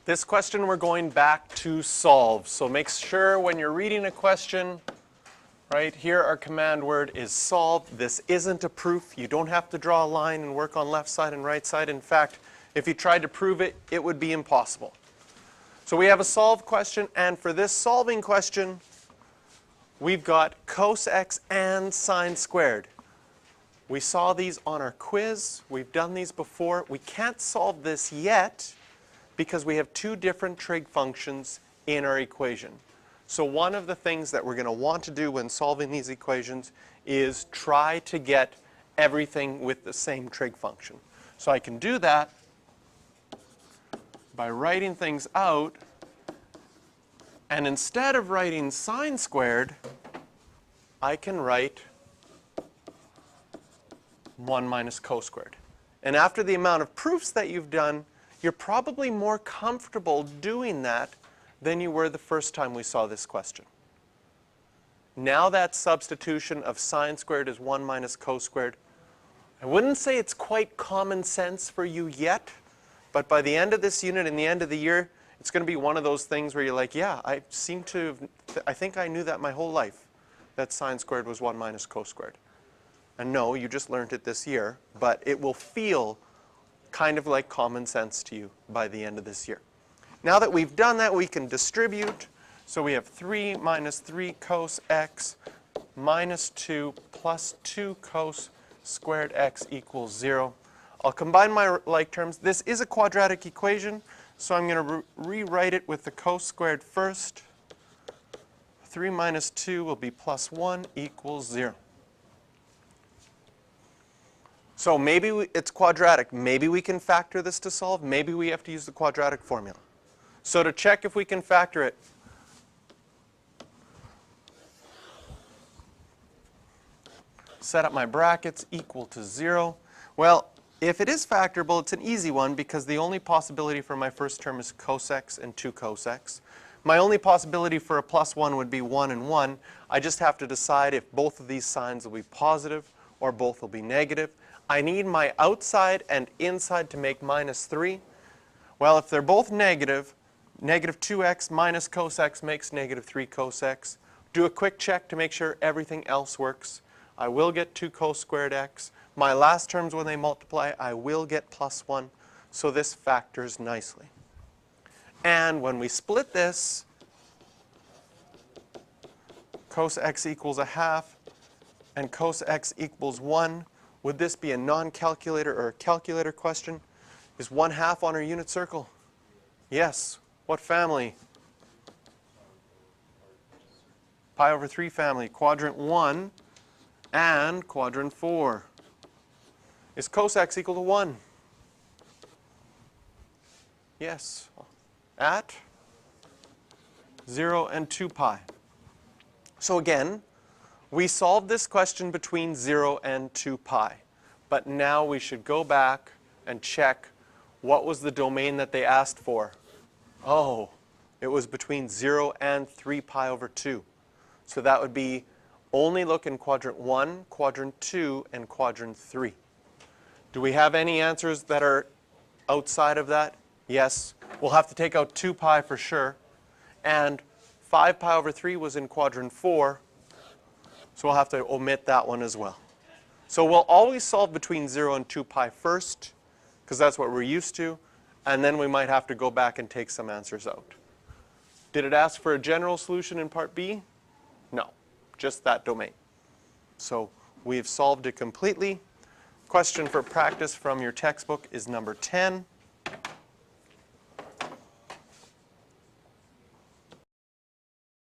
This question we're going back to solve. So make sure when you're reading a question, right here our command word is solve. This isn't a proof. You don't have to draw a line and work on left side and right side. In fact, if you tried to prove it, it would be impossible. So we have a solve question, and for this solving question, we've got cos x and sine squared. We saw these on our quiz. We've done these before. We can't solve this yet because we have two different trig functions in our equation. So one of the things that we're going to want to do when solving these equations is try to get everything with the same trig function. So I can do that by writing things out, and instead of writing sine squared, I can write 1 minus cos squared. And after the amount of proofs that you've done, you're probably more comfortable doing that than you were the first time we saw this question. Now that substitution of sine squared is 1 minus cos squared, I wouldn't say it's quite common sense for you yet, but by the end of this unit and the end of the year, it's going to be one of those things where you're like, yeah, I think I knew that my whole life, that sine squared was 1 minus cos squared. And no, you just learned it this year, but it will feel kind of like common sense to you by the end of this year. Now that we've done that, we can distribute. So we have 3 minus 3 cos x minus 2 plus 2 cos squared x equals 0. I'll combine my like terms. This is a quadratic equation, so I'm going to rewrite it with the cos squared first. 3 minus 2 will be plus 1 equals 0. So maybe it's quadratic. Maybe we can factor this to solve. Maybe we have to use the quadratic formula. So to check if we can factor it, set up my brackets equal to 0. Well, if it is factorable, it's an easy one because the only possibility for my first term is cos x and 2 cos x. My only possibility for a plus 1 would be 1 and 1. I just have to decide if both of these signs will be positive or both will be negative. I need my outside and inside to make minus 3. Well, if they're both negative, negative 2x minus cos x makes negative 3 cos x. Do a quick check to make sure everything else works. I will get 2 cos squared x. My last terms, when they multiply, I will get plus 1. So this factors nicely. And when we split this, cos x equals a half and cos x equals 1. Would this be a non-calculator or a calculator question? Is 1/2 on our unit circle? Yes. What family? Pi over 3 family, quadrant 1 and quadrant 4. Is cos x equal to 1? Yes. At 0 and 2 pi. So again, we solved this question between 0 and 2 pi. But now we should go back and check what was the domain that they asked for. Oh, it was between 0 and 3 pi over 2. So that would be only look in quadrant 1, quadrant 2, and quadrant 3. Do we have any answers that are outside of that? Yes. We'll have to take out 2 pi for sure. And 5 pi over 3 was in quadrant 4. So we'll have to omit that one as well. So we'll always solve between 0 and 2 pi first, because that's what we're used to. And then we might have to go back and take some answers out. Did it ask for a general solution in part B? No, just that domain. So we've solved it completely. Question for practice from your textbook is number 10.